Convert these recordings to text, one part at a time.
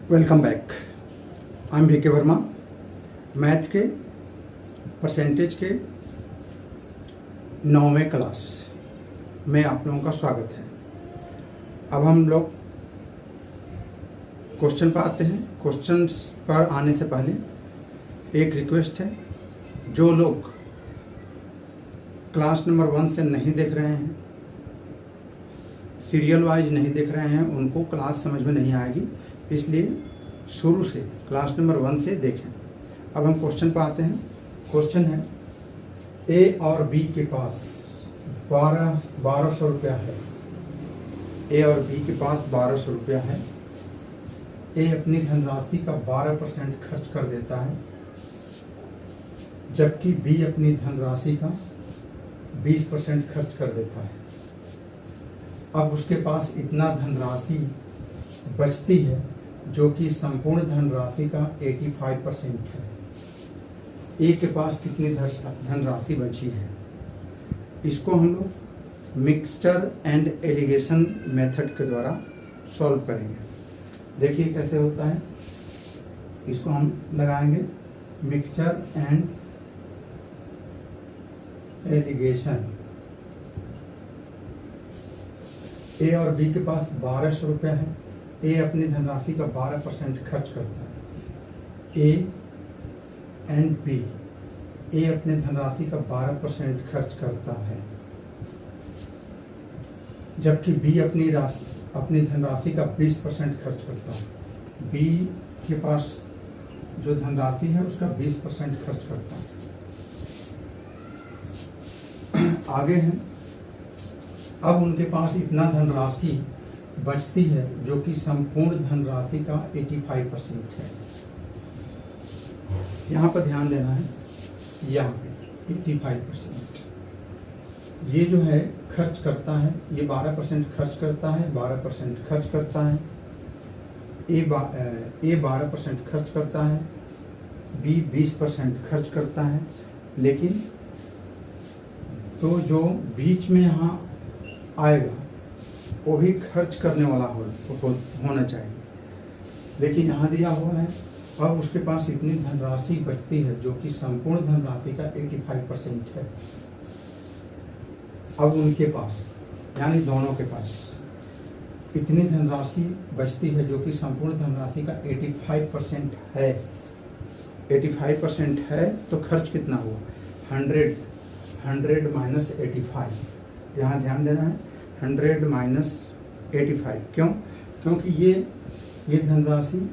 Welcome back. I am VK. Verma. Math के percentage के 9वें class में आप लोगों का स्वागत है। अब हम लोग क्वेश्चन पर आते हैं। क्वेश्चन पर आने से पहले एक रिक्वेस्ट है, जो लोग क्लास नंबर 1 से नहीं देख रहे हैं, सीरियल वाइज नहीं देख रहे हैं, उनको क्लास समझ में नहीं आएगी, इसलिए शुरू से क्लास नंबर 1 से देखें। अब हम क्वेश्चन पर आते हैं। क्वेश्चन है, ए और बी के पास 1200 रुपया है। ए और बी के पास 1200 रुपया है। ए अपनी धनराशि का 12% खर्च कर देता है, जबकि बी अपनी धनराशि का 20% खर्च कर देता है। अब उसके पास इतना धनराशि बचती है जो कि संपूर्ण धनराशि का 85% है। ए के पास कितनी धनराशि बची है, इसको हम लोग मिक्सचर एंड एलिगेशन मेथड के द्वारा सॉल्व करेंगे। देखिए कैसे होता है। इसको हम लगाएंगे मिक्सचर एंड एलिगेशन। ए और बी के पास 1200 रुपया है। ए अपनी धनराशि का 12% खर्च करता है। ए एंड बी, ए अपने धनराशि का 12% खर्च करता है, जबकि बी अपनी धनराशि का 20% खर्च करता है। बी के पास जो धनराशि है उसका 20% खर्च करता है। आगे है, अब उनके पास इतना धनराशि बचती है जो कि संपूर्ण धनराशि का 85% है। यहाँ पर ध्यान देना है, यहाँ पे 85% ये जो है खर्च करता है। ये 12% खर्च करता है, 12% खर्च करता है। ए 12% खर्च करता है, बी 20% खर्च करता है। लेकिन तो जो बीच में यहाँ आएगा वो भी खर्च करने वाला होना चाहिए, लेकिन यहाँ दिया हुआ है अब उसके पास इतनी धनराशि बचती है जो कि संपूर्ण धनराशि का 85% है। अब उनके पास यानी दोनों के पास इतनी धनराशि बचती है जो कि संपूर्ण धनराशि का 85% है। 85% है तो खर्च कितना हुआ, 100 माइनस 85। यहाँ ध्यान देना है, 100 माइनस 85। क्यों? क्योंकि ये धनराशि,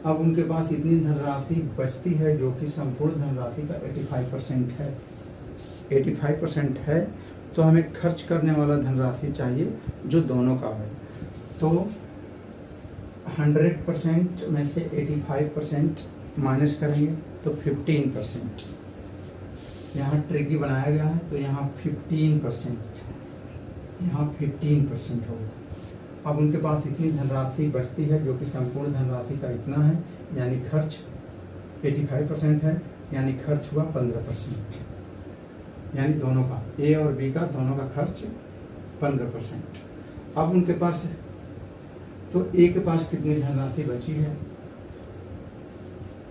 अब उनके पास इतनी धनराशि बचती है जो कि संपूर्ण धनराशि का 85% है। 85% है तो हमें खर्च करने वाला धनराशि चाहिए जो दोनों का है। तो 100% में से 85% माइनस करेंगे तो 15%। यहाँ ट्रिकी बनाया गया है तो यहाँ 15%, यहाँ 15% होगा। अब उनके पास इतनी धनराशि बचती है जो कि संपूर्ण धनराशि का इतना है, यानी खर्च 85% है, यानी खर्च हुआ 15%। यानी दोनों का, ए और बी का दोनों का खर्च 15%। अब उनके पास, तो ए के पास कितनी धनराशि बची है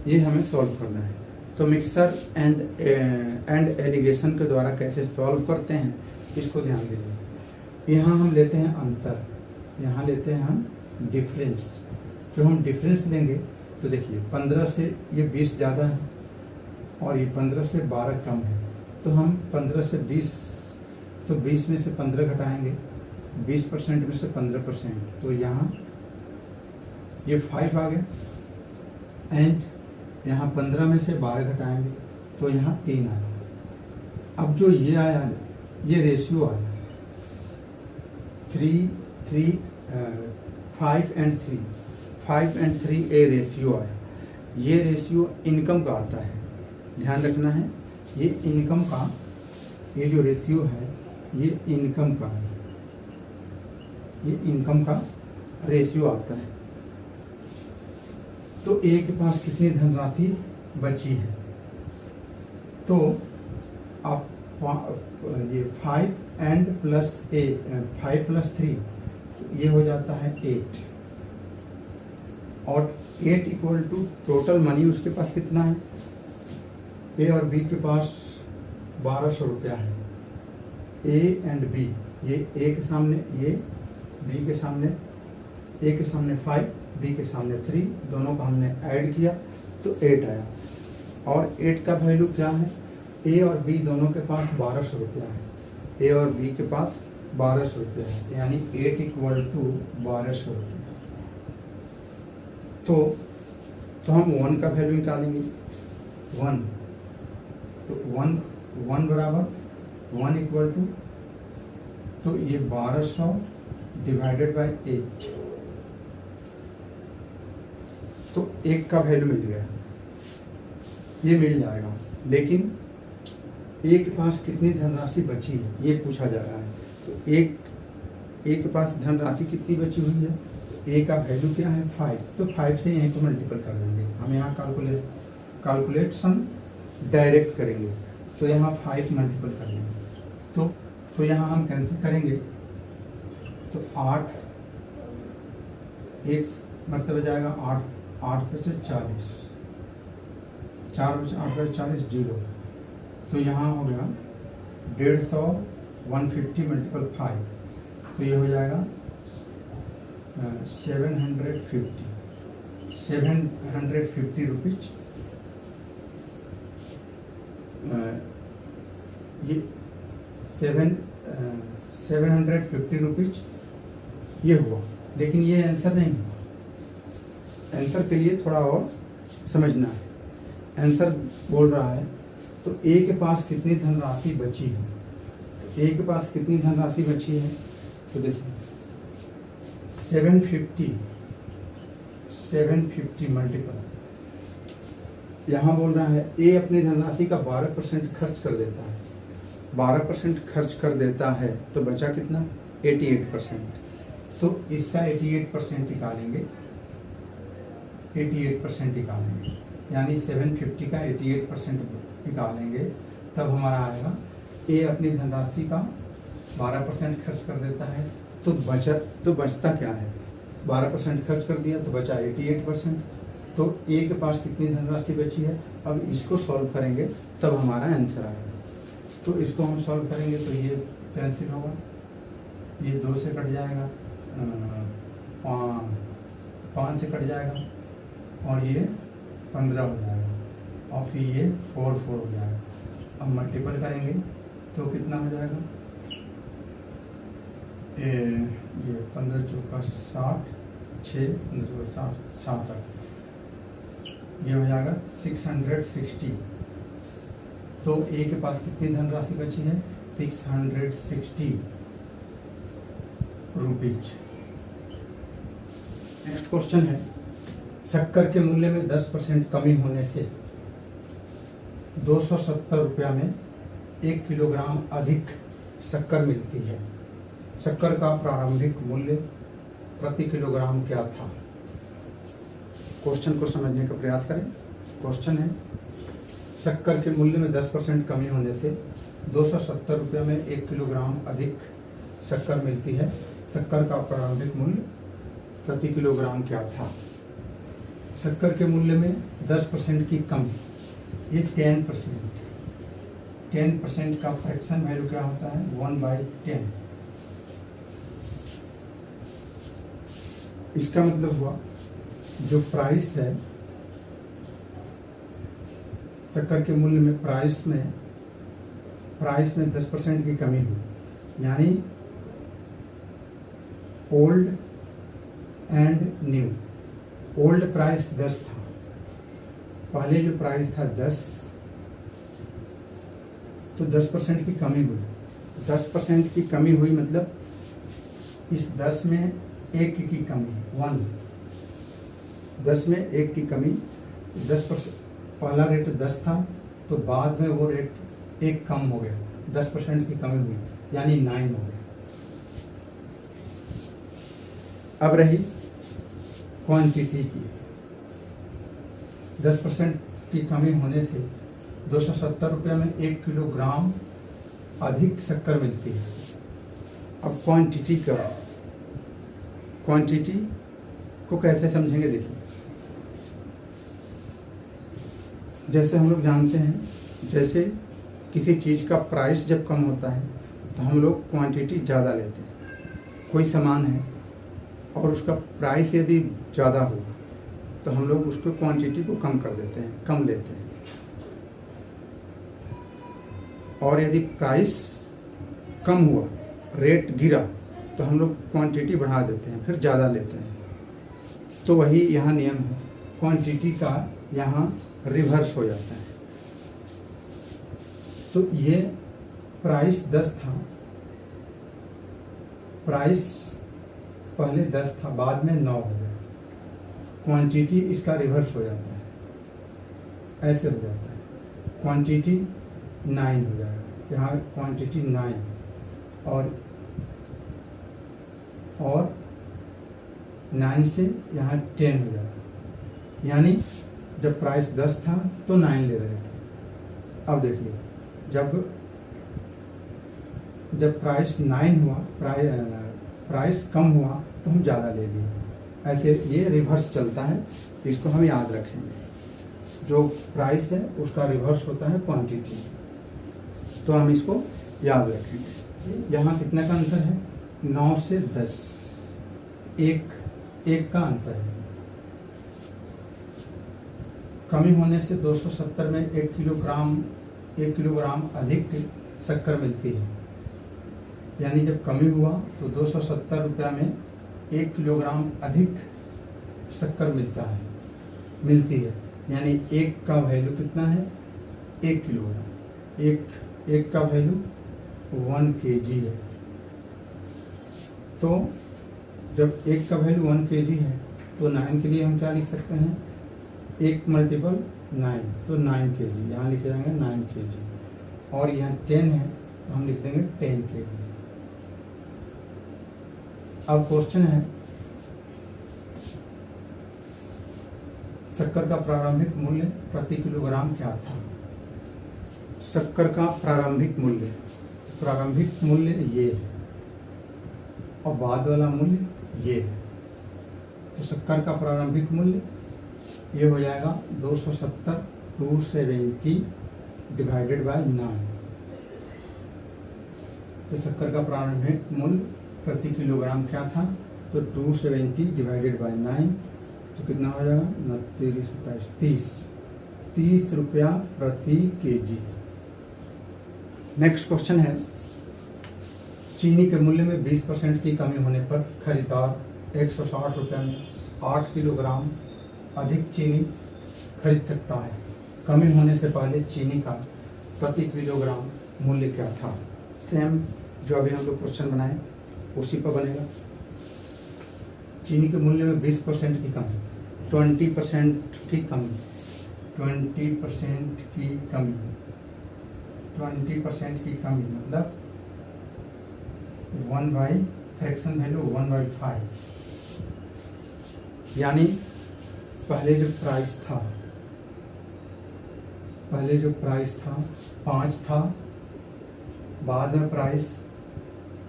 ये हमें सॉल्व करना है। तो मिक्सर एंड एलिगेशन के द्वारा कैसे सॉल्व करते हैं इसको ध्यान दीजिए। यहाँ हम लेते हैं अंतर, यहाँ लेते हैं हम डिफरेंस। जो हम डिफरेंस लेंगे तो देखिए 15 से ये 20 ज़्यादा है और ये 15 से 12 कम है, तो हम 15 से 20, तो 20 में से 15 घटाएंगे, 20% में से 15%, तो यहाँ ये 5 आ गया। एंड यहाँ 15 में से 12 घटाएंगे तो यहाँ 3 आया। अब जो ये आया, ये रेशियो आया 5 एंड 3 ए रेशियो आया। ये रेशियो इनकम का आता है, ध्यान रखना है। ये इनकम का, ये जो रेशियो है ये इनकम का है, ये इनकम का रेशियो आता है। तो ए के पास कितनी धनराशि बची है, तो आप ये 5 एंड प्लस 5 प्लस 3 ये हो जाता है 8, और 8 इक्वल टू टोटल मनी उसके पास कितना है, ए और बी के पास 1200 रुपया है। ए एंड बी, ये ए के सामने, ये बी के सामने, ए के सामने 5, बी के सामने 3, दोनों को हमने ऐड किया तो 8 आया। और 8 का वैल्यू क्या है, ए और बी दोनों के पास 1200 रुपया है, ए और बी के पास 1200 रुपया है, यानी 8 इक्वल टू 1200 रुपया। तो हम 1 का वैल्यू निकालेंगे, 1, तो 1 बराबर 1 इक्वल टू, तो ये 1200 डिवाइडेड बाय 8, तो 1 का वैल्यू मिल गया, ये मिल जाएगा। लेकिन ए के पास कितनी धनराशि बची है ये पूछा जा रहा है। तो ए के पास धनराशि कितनी बची हुई है, ए का वैल्यू क्या है 5, तो 5 से यहीं को मल्टीपल कर देंगे। हम यहाँ कैलकुलेशन डायरेक्ट करेंगे, तो यहाँ 5 मल्टीपल कर लेंगे, तो यहाँ हम कैंसिल करेंगे, तो 8 एक मतलब हो जाएगा 8 बचे 40, 4 बचे 8 बचे 40, 0, तो यहाँ हो गया 150, 150 मल्टीपल 5, तो ये हो जाएगा 750 रुपीज। ये 750 रुपीज ये हुआ, लेकिन ये आंसर नहीं हुआ। आंसर के लिए थोड़ा और समझना है। आंसर बोल रहा है तो ए के पास कितनी धनराशि बची है, तो ए के पास कितनी धनराशि बची है, तो देखिए 750 मल्टीपल, यहाँ बोल रहा है ए अपनी धनराशि का 12% खर्च कर देता है, 12% खर्च कर देता है, तो बचा कितना 88%, तो इसका 88% निकालेंगे, 88% निकालेंगे, यानी 750 का 88% निकालेंगे, तब हमारा आएगा ए अपनी धनराशि का 12% खर्च कर देता है, तो बचता क्या है, 12% खर्च कर दिया तो बचा 88%, तो ए के पास कितनी धनराशि बची है। अब इसको सॉल्व करेंगे तब हमारा आंसर आएगा। तो इसको हम सॉल्व करेंगे तो ये कैंसिल होगा, ये 2 से कट जाएगा, 5 से कट जाएगा, और ये 15 हो जाएगा, और फिर ये 4 हो जाएगा। अब मल्टीपल करेंगे तो कितना हो जाएगा, ये 15 चौका 60, 6 15 60, 66, ये हो जाएगा 660। तो ए के पास कितनी धनराशि बची है, 660 रुपीज। नेक्स्ट क्वेश्चन है, शक्कर के मूल्य में 10% कमी होने से 270 रुपया में 1 किलोग्राम अधिक शक्कर मिलती है। शक्कर का प्रारंभिक मूल्य प्रति किलोग्राम क्या था। क्वेश्चन को समझने का प्रयास करें। क्वेश्चन है, शक्कर के मूल्य में 10% कमी होने से 270 रुपये में 1 किलोग्राम अधिक शक्कर मिलती है। शक्कर का प्रारंभिक मूल्य प्रति किलोग्राम क्या था। शक्कर के मूल्य में 10% की कमी, ये 10%। 10% का फ्रैक्शन वैल्यू क्या होता है, 1/10। इसका मतलब हुआ जो प्राइस है, शक्कर के मूल्य में प्राइस में 10% की कमी हुई, यानी old and new. Old price 10 था, पहले जो प्राइस था 10, तो 10% की कमी हुई। 10% की कमी हुई मतलब इस 10 में 1 की कमी, 1, 10 में 1 की कमी, 10%। पहला रेट 10 था तो बाद में वो रेट 1 कम हो गया, 10% की कमी हुई, यानी 9 हो गया। अब रही क्वांटिटी की, 10% की कमी होने से 270 रुपये में 1 किलोग्राम अधिक शक्कर मिलती है। अब क्वांटिटी को कैसे समझेंगे, देखिए जैसे हम लोग जानते हैं, जैसे किसी चीज़ का प्राइस जब कम होता है तो हम लोग क्वांटिटी ज़्यादा लेते हैं। कोई सामान है और उसका प्राइस यदि ज़्यादा होगा तो हम लोग उसको क्वांटिटी को कम कर देते हैं, कम लेते हैं। और यदि प्राइस कम हुआ, रेट गिरा, तो हम लोग क्वांटिटी बढ़ा देते हैं, फिर ज़्यादा लेते हैं। तो वही यहाँ नियम है, क्वांटिटी का यहाँ रिवर्स हो जाता है। तो ये प्राइस 10 था, प्राइस पहले 10 था, बाद में 9 हो गया। क्वांटिटी इसका रिवर्स हो जाता है, ऐसे हो जाता है, क्वांटिटी 9 हो जाएगा। यहाँ क्वांटिटी 9 और 9 से यहाँ 10 हो जाएगा। यानी जब प्राइस 10 था तो 9 ले रहे थे। अब देखिए, जब प्राइस 9 हुआ, प्राइस कम हुआ तो हम ज़्यादा ले लिए। ऐसे ये रिवर्स चलता है, इसको हम याद रखेंगे। जो प्राइस है उसका रिवर्स होता है क्वांटिटी, तो हम इसको याद रखेंगे। यहाँ कितने का अंतर है? 9 से 10, एक का अंतर है। कमी होने से 270 में 1 किलोग्राम अधिक शक्कर मिलती है। यानी जब कमी हुआ तो 270 रुपया में 1 किलोग्राम अधिक शक्कर मिलती है। यानी एक का वैल्यू कितना है? 1 किलोग्राम। एक का वैल्यू 1 kg है। तो जब एक का वैल्यू 1 kg है तो 9 के लिए हम क्या लिख सकते हैं? 1 मल्टीपल 9, तो 9 kg। यहाँ लिखे जाएंगे 9 kg। और यहाँ 10 है तो हम लिख देंगे 10 kg। अब क्वेश्चन है, शक्कर का प्रारंभिक मूल्य प्रति किलोग्राम क्या था? शक्कर का प्रारंभिक मूल्य ये है और बाद वाला मूल्य ये है। तो शक्कर का प्रारंभिक मूल्य ये हो जाएगा 270 डिवाइडेड बाय 9। तो शक्कर का प्रारंभिक मूल्य प्रति किलोग्राम क्या था? तो 270 डिवाइडेड बाय 9, तो कितना हो जाएगा? 30 रुपया प्रति kg। नेक्स्ट क्वेश्चन है, चीनी के मूल्य में 20% की कमी होने पर खरीदार 160 रुपये में 8 किलोग्राम अधिक चीनी खरीद सकता है। कमी होने से पहले चीनी का प्रति किलोग्राम मूल्य क्या था? सेम जो अभी हम लोग क्वेश्चन बनाए उसी पर बनेगा। चीनी के मूल्य में 20% की कमी, 20% की कमी, 20% की कमी, 20% की कमी मतलब 1 बाई फ्रैक्शन वैल्यू 1/5। यानी पहले जो प्राइस था 5 था, बाद में प्राइस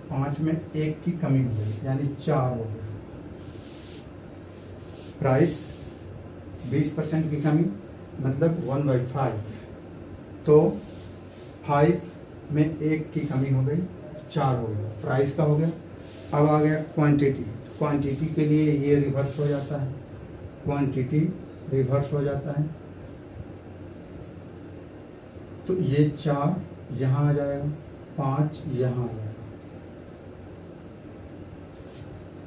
5 में 1 की कमी हो गई, यानी 4 हो गया। प्राइस 20% की कमी मतलब 1/5, तो 5 में 1 की कमी हो गई, 4 हो गया, प्राइस का हो गया। अब आ गया क्वांटिटी के लिए ये रिवर्स हो जाता है, क्वांटिटी रिवर्स हो जाता है। तो ये 4 यहाँ आ जाएगा, 5 यहाँ आ जाएगा।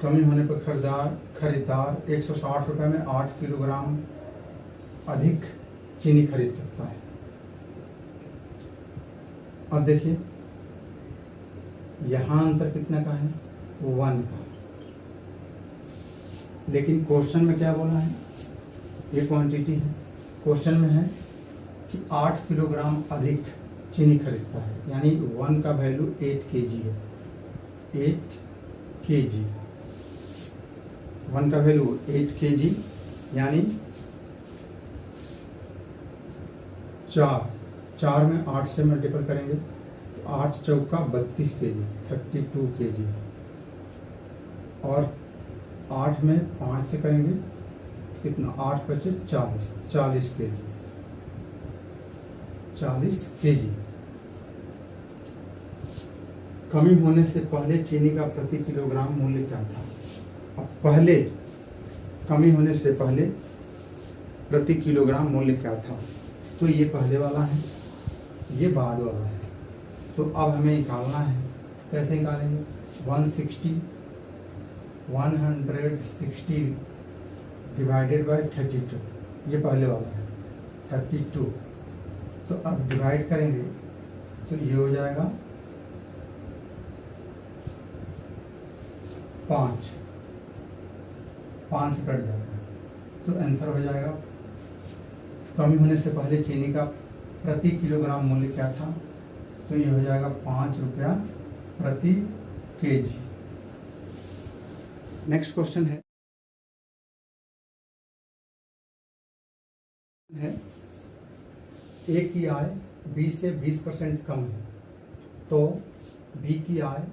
कमी होने पर खरीदार 160 रुपये में 8 किलोग्राम अधिक चीनी खरीद सकता है। अब देखिए यहाँ अंतर कितना का है? 1 का। लेकिन क्वेश्चन में क्या बोला है? ये क्वांटिटी है। क्वेश्चन में है कि 8 किलोग्राम अधिक चीनी खरीदता है, यानी 1 का वैल्यू 8 kg है। 8 kg, 1 का वैल्यू 8 kg, यानी 4 में 8 से मल्टीपल करेंगे तो 8 चौका 32 kg, 32 kg। और 8 में 5 से करेंगे कितना? 8 बचे 40 kg। 40 kg। कमी होने से पहले चीनी का प्रति किलोग्राम मूल्य क्या था? अब पहले कमी होने से पहले प्रति किलोग्राम मूल्य क्या था? तो ये पहले वाला है, ये बाद वाला है। तो अब हमें निकालना है, कैसे निकालेंगे? 160 डिवाइडेड बाय 32, ये पहले वाला है 32। तो अब डिवाइड करेंगे तो ये हो जाएगा 5 से कट जाएगा, तो आंसर हो जाएगा कमी होने से पहले चीनी का प्रति किलोग्राम मूल्य क्या था? तो ये हो जाएगा 5 रुपया प्रति केजी। नेक्स्ट क्वेश्चन है ए की आय बी से 20% कम है, तो बी की आय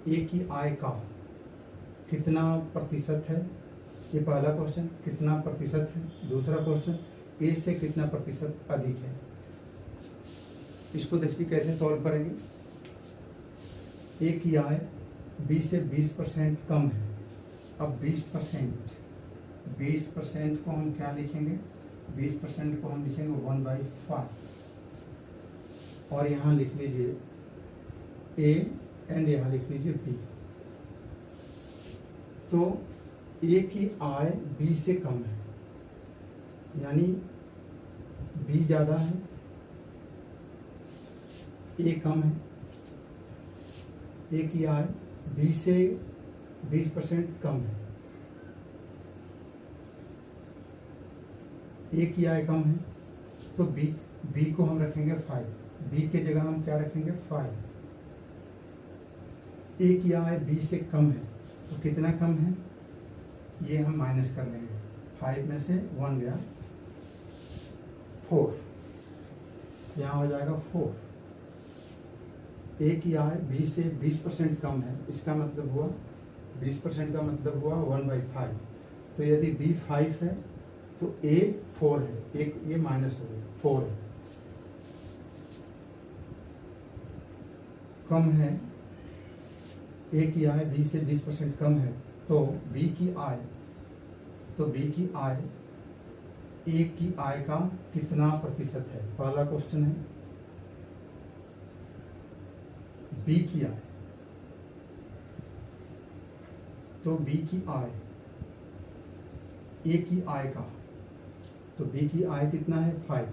ए की आय का कितना प्रतिशत है? ये पहला क्वेश्चन, कितना प्रतिशत है। दूसरा क्वेश्चन, ए से कितना प्रतिशत अधिक है। इसको देखिए कैसे सॉल्व करेंगे। ए की आय बी से 20% कम है। अब 20% को हम क्या लिखेंगे? 20% को हम लिखेंगे 1/5 और यहाँ लिख लीजिए ए एंड यहाँ लिख लीजिए बी। तो ए की आय बी से कम है, यानी बी ज़्यादा है, ए कम है। ए की आय बी से 20% कम है, ए की आय कम है, तो बी को हम रखेंगे 5। बी के जगह हम क्या रखेंगे? 5। ए की आय बी से कम है, तो कितना कम है? ये हम माइनस कर लेंगे। 5 में से 1 गया, 4, यहाँ हो जाएगा 4। ए की आय बी से 20% कम है, इसका मतलब हुआ 20% का मतलब हुआ 1/5। तो यदि बी 5 है तो ए 4 है, एक ये माइनस हो गया, 4 है। कम है, ए की आय बी से 20% कम है, तो बी की आय ए की आय का कितना प्रतिशत है? पहला क्वेश्चन है बी की आय, तो बी की आय ए की आय का, तो बी की आय कितना है? 5।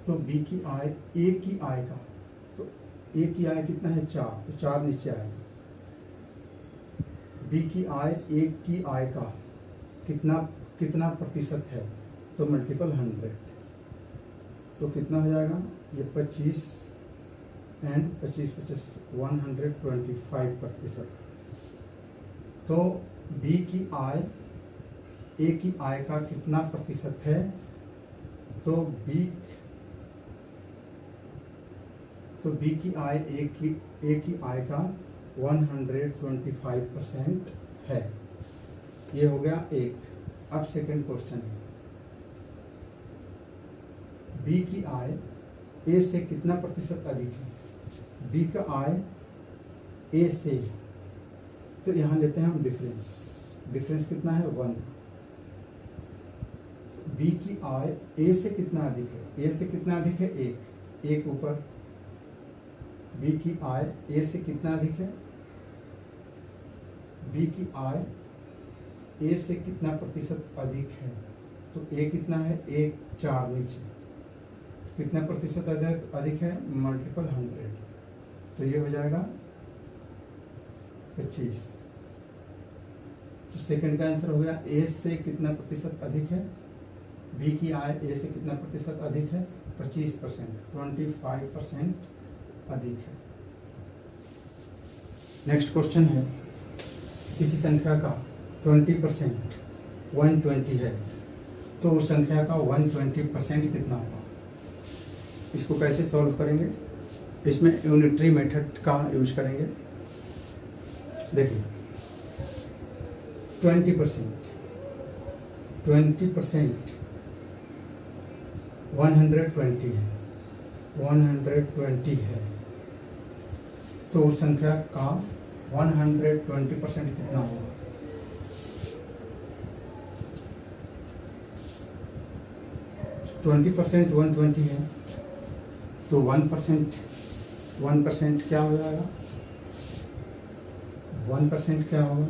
तो बी की आय ए की आय का, तो ए की आय कितना है? 4, तो 4 नीचे आएगा। बी की आय ए की आय का कितना प्रतिशत है? तो मल्टीपल 100, तो कितना हो जाएगा? ये 25 एंड 25 125%। तो बी की आय ए की आय का कितना प्रतिशत है? तो बी की आय ए की आय का 125% है। ये हो गया एक। अब सेकंड क्वेश्चन है, बी की आय ए से कितना प्रतिशत अधिक है? बी का आय ए से, तो यहाँ लेते हैं हम डिफरेंस कितना है? 1। बी की आय ए से कितना अधिक है? ए से कितना अधिक है? 1 ऊपर। बी की आय ए से कितना अधिक है? बी की आय ए से कितना प्रतिशत अधिक है? तो ए कितना है? 4 नीचे। कितना प्रतिशत अधिक है? मल्टीपल 100, तो ये हो जाएगा 25। तो सेकंड का आंसर हो गया ए से कितना प्रतिशत अधिक है? बी की आय ए से कितना प्रतिशत अधिक है? 25%, 25% अधिक है। नेक्स्ट क्वेश्चन है, किसी संख्या का 20% 120 है, तो उस संख्या का 120% कितना होगा? इसको कैसे सॉल्व करेंगे? इसमें यूनिटरी मेथड का यूज करेंगे। देखिए 20% 120 है, 120 है, तो उस संख्या का 120% कितना होगा? 20% 120 है, तो 1% क्या हो जाएगा? 1% क्या होगा?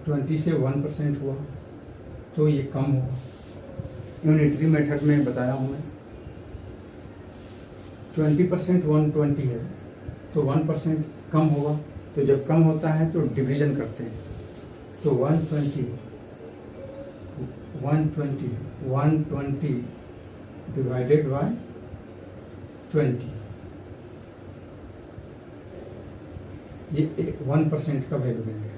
20 से 1% हुआ, तो ये कम होगा। यूनिटरी मेथड में बताया हूँ मैं। 20% 120 है, तो 1% कम होगा, तो जब कम होता है तो डिवीजन करते हैं, तो 120 डिवाइडेड बाय 20, ये 1% का वैल्यू बनेगा।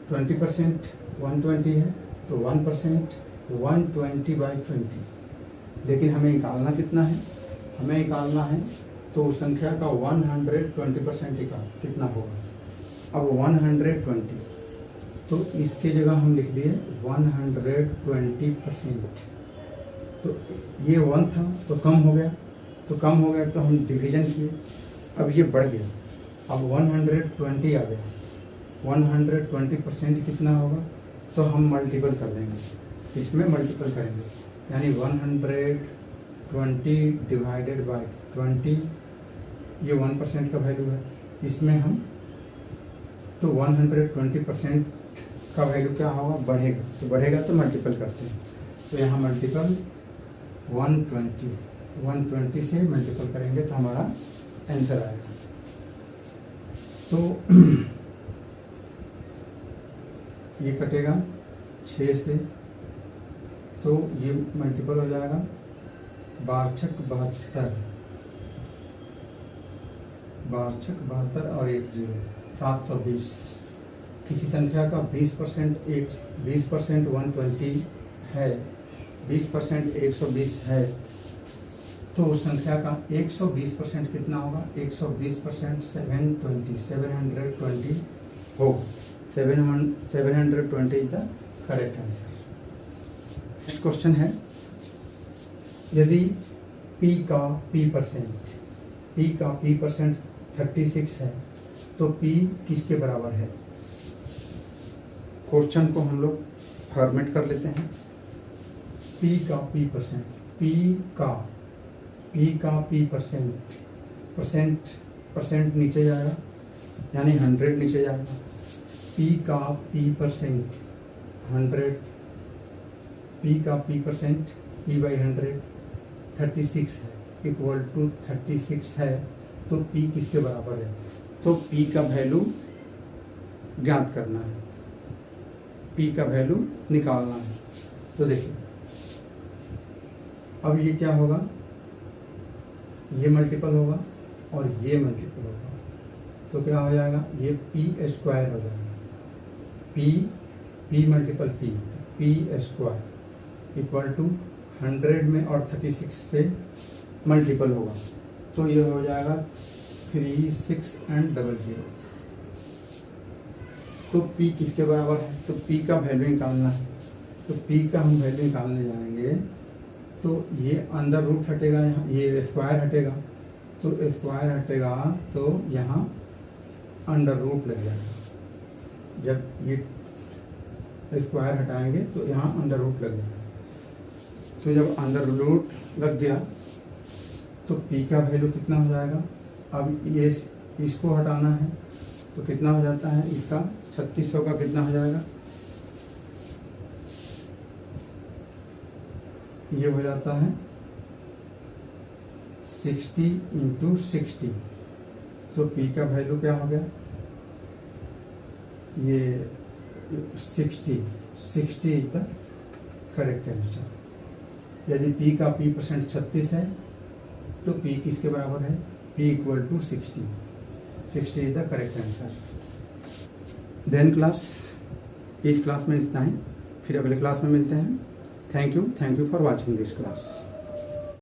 20% 120 है, तो 1% 120/20, लेकिन हमें निकालना कितना है? हमें निकालना है तो उस संख्या का 120% कितना होगा? अब 120, तो इसके जगह हम लिख दिए 120%। तो ये 1 था तो कम हो गया, तो हम डिवीजन किए, अब ये बढ़ गया, अब 120 आ गया। 120% कितना होगा? तो हम मल्टीपल कर देंगे, इसमें मल्टीपल करेंगे, यानी 120 डिवाइडेड बाय 20, ये 1% का वैल्यू है, इसमें हम तो 120% का वैल्यू क्या होगा? बढ़ेगा, तो बढ़ेगा तो मल्टीपल करते हैं, तो यहाँ मल्टीपल 120 से मल्टीपल करेंगे तो हमारा आंसर आएगा। तो ये कटेगा 6 से, तो ये मल्टीपल हो जाएगा 72 और 1 0, 720। किसी संख्या का 20% 120 है, 20% 120 है, तो उस संख्या का 120% कितना होगा? 120% 720 होगा। 720 is the correct answer. Next question है, यदि P का P परसेंट 36 है, तो P किसके बराबर है? क्वेश्चन को हम लोग फॉर्मेट कर लेते हैं। P का P परसेंट नीचे जाएगा, यानी 100 नीचे जाएगा। P का P परसेंट 100, P का P परसेंट P/100 36 है, इक्वल टू 36 है, तो P किसके बराबर है? तो P का वैल्यू ज्ञात करना है, P का वैल्यू निकालना है। तो देखिए, अब ये क्या होगा? ये मल्टीपल होगा और ये मल्टीपल होगा, तो क्या हो जाएगा? ये P² हो जाएगा। P multiple P square equal to 100 में और 36 से मल्टीपल होगा, तो ये हो जाएगा 36 and 00। तो P किसके बराबर है? तो P का वैल्यू निकालना है, तो P का हम वैल्यू निकालने जाएंगे, तो ये अंडर रूट हटेगा, यहाँ ये स्क्वायर हटेगा, तो स्क्वायर हटेगा तो यहाँ अंडर रूट लग जाएगा। जब ये स्क्वायर हटाएंगे तो यहाँ अंडर रूट लग जाएगा, तो जब अंडर रूट लग गया तो P का वैल्यू कितना हो जाएगा? अब ये इसको हटाना है, तो कितना हो जाता है इसका? 3600 का कितना हो जाएगा? ये हो जाता है 60 × 60, तो P का वैल्यू क्या हो गया? ये 60 इज द करेक्ट आंसर। यदि P का P परसेंट 36 है, तो P किसके बराबर है? P equal to 60 is the correct answer. Then class, इस क्लास में इतना ही, फिर अगले क्लास में मिलते हैं। Thank you for watching this class.